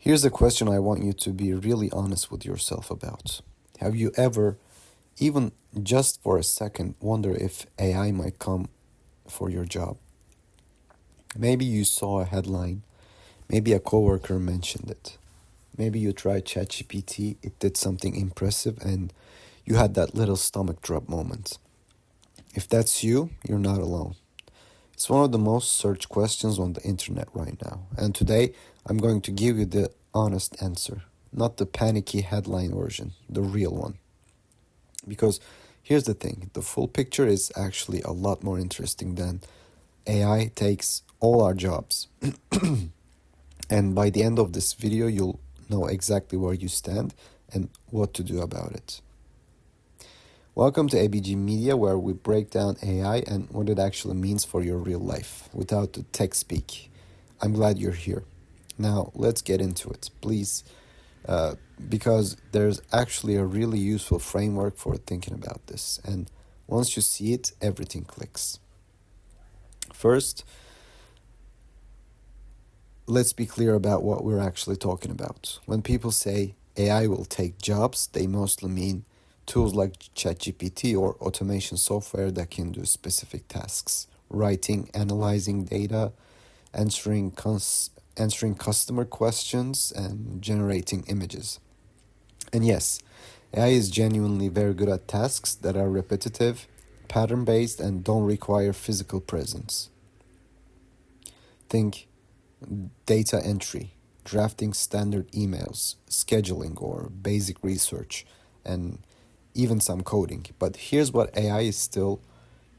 Here's a question I want you to be really honest with yourself about. Have you ever, even just for a second, wonder if AI might come for your job? Maybe you saw a headline, maybe a coworker mentioned it. Maybe you tried ChatGPT, it did something impressive, and you had that little stomach drop moment. If that's you, you're not alone. It's one of the most searched questions on the internet right now. And today, I'm going to give you the honest answer, not the panicky headline version, the real one. Because here's the thing, the full picture is actually a lot more interesting than AI takes all our jobs. And by the end of this video, you'll know exactly where you stand and what to do about it. Welcome to ABG Media, where we break down AI and what it actually means for your real life without the tech speak. I'm glad you're here. Now, let's get into it, please, because there's actually a really useful framework for thinking about this. And once you see it, everything clicks. First, let's be clear about what we're actually talking about. When people say AI will take jobs, they mostly mean tools like ChatGPT or automation software that can do specific tasks, writing, analyzing data, answering customer questions, and generating images. And yes, AI is genuinely very good at tasks that are repetitive, pattern-based, and don't require physical presence. Think data entry, drafting standard emails, scheduling or basic research, and even some coding. But here's what AI is still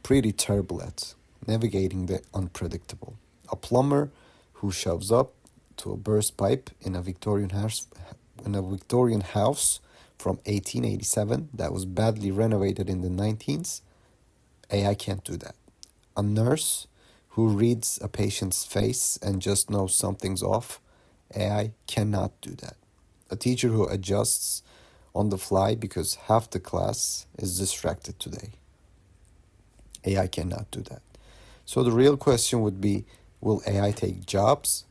pretty terrible at: navigating the unpredictable. A plumber who shows up to a burst pipe in a Victorian house from 1887 that was badly renovated in the 19th, AI can't do that. A nurse who reads a patient's face and just knows something's off, AI cannot do that. A teacher who adjusts on the fly because half the class is distracted today, AI cannot do that. So the real question would be, will AI take jobs?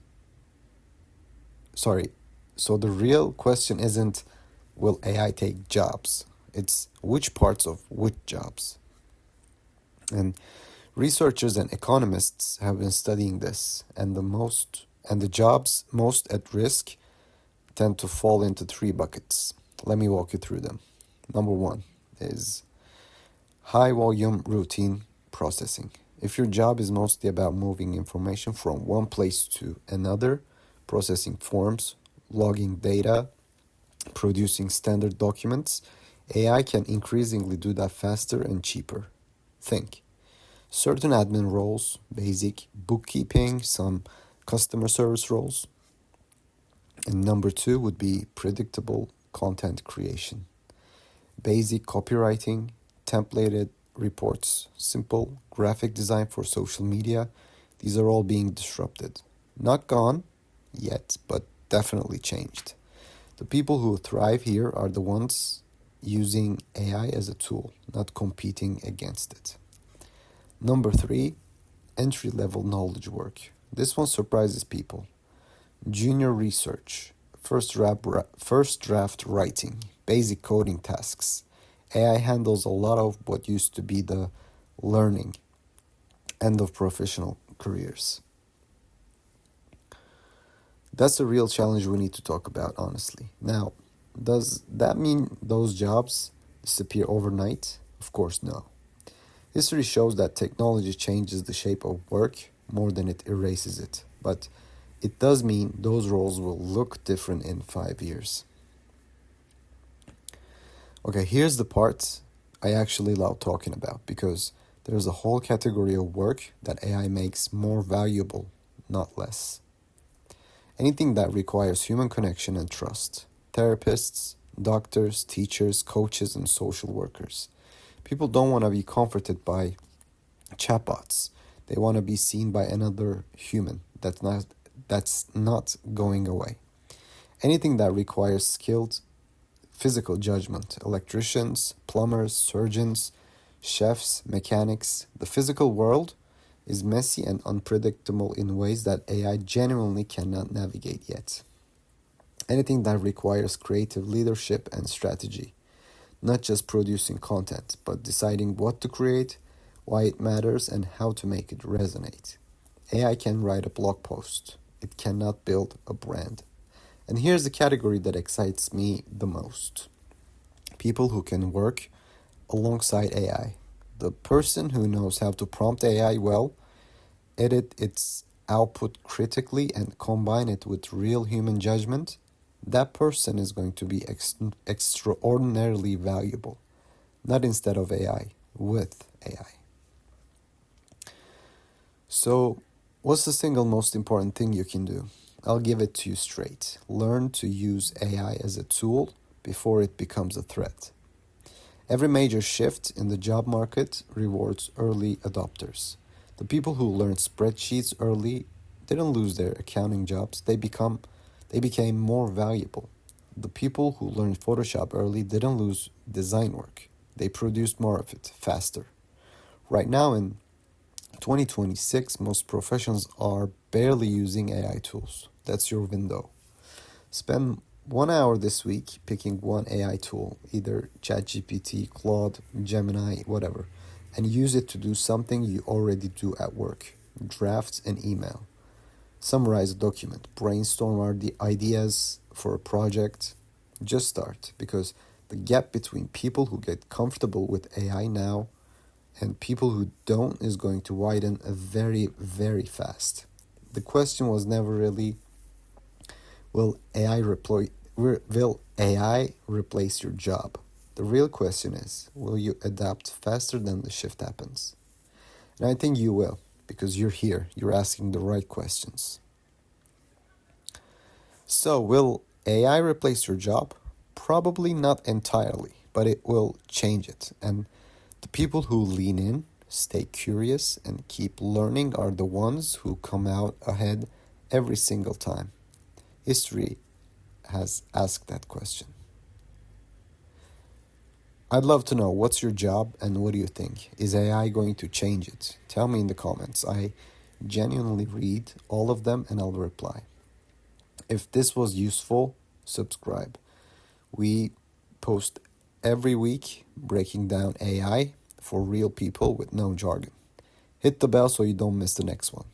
So the real question isn't, will AI take jobs? It's which parts of which jobs? And researchers and economists have been studying this, and the jobs most at risk tend to fall into three buckets. Let me walk you through them. Number one is high volume routine processing. If your job is mostly about moving information from one place to another, processing forms, logging data, producing standard documents, AI can increasingly do that faster and cheaper. Think certain admin roles, basic bookkeeping, some customer service roles. And number two would be predictable content creation. Basic copywriting, templated reports, simple graphic design for social media. These are all being disrupted. Not gone yet, but definitely changed. The people who thrive here are the ones using AI as a tool, not competing against it. Number three, entry-level knowledge work. This one surprises people. Junior research, first draft writing, basic coding tasks. AI handles a lot of what used to be the learning end of professional careers. That's a real challenge we need to talk about, honestly. Now, does that mean those jobs disappear overnight? Of course, no. History shows that technology changes the shape of work more than it erases it, but it does mean those roles will look different in 5 years. Okay, here's the part I actually love talking about, because there's a whole category of work that AI makes more valuable, not less. Anything that requires human connection and trust. Therapists, doctors, teachers, coaches, and social workers. People don't want to be comforted by chatbots. They want to be seen by another human. That's not going away. Anything that requires skilled physical judgment. Electricians, plumbers, surgeons, chefs, mechanics. The physical world is messy and unpredictable in ways that AI genuinely cannot navigate yet. Anything that requires creative leadership and strategy, not just producing content, but deciding what to create, why it matters, and how to make it resonate. AI can write a blog post, it cannot build a brand. And here's the category that excites me the most: people who can work alongside AI. The person who knows how to prompt AI well, edit its output critically, and combine it with real human judgment, that person is going to be extraordinarily valuable. Not instead of AI, with AI. So, what's the single most important thing you can do? I'll give it to you straight. Learn to use AI as a tool before it becomes a threat. Every major shift in the job market rewards early adopters. The people who learned spreadsheets early didn't lose their accounting jobs, they became more valuable. The people who learned Photoshop early didn't lose design work. They produced more of it faster. Right now in 2026, most professions are barely using AI tools. That's your window. Spend 1 hour this week picking one AI tool, either ChatGPT, Claude, Gemini, whatever, and use it to do something you already do at work. Draft an email, summarize a document, brainstorm ideas for a project. Just start, because the gap between people who get comfortable with AI now and people who don't is going to widen very, very fast. The question was never really, will AI replace your job? The real question is, will you adapt faster than the shift happens? And I think you will, because you're here, you're asking the right questions. So, will AI replace your job? Probably not entirely, but it will change it. And the people who lean in, stay curious, and keep learning are the ones who come out ahead every single time. History has asked that question. I'd love to know, what's your job and what do you think? Is AI going to change it? Tell me in the comments. I genuinely read all of them and I'll reply. If this was useful, subscribe. We post every week breaking down AI for real people with no jargon. Hit the bell so you don't miss the next one.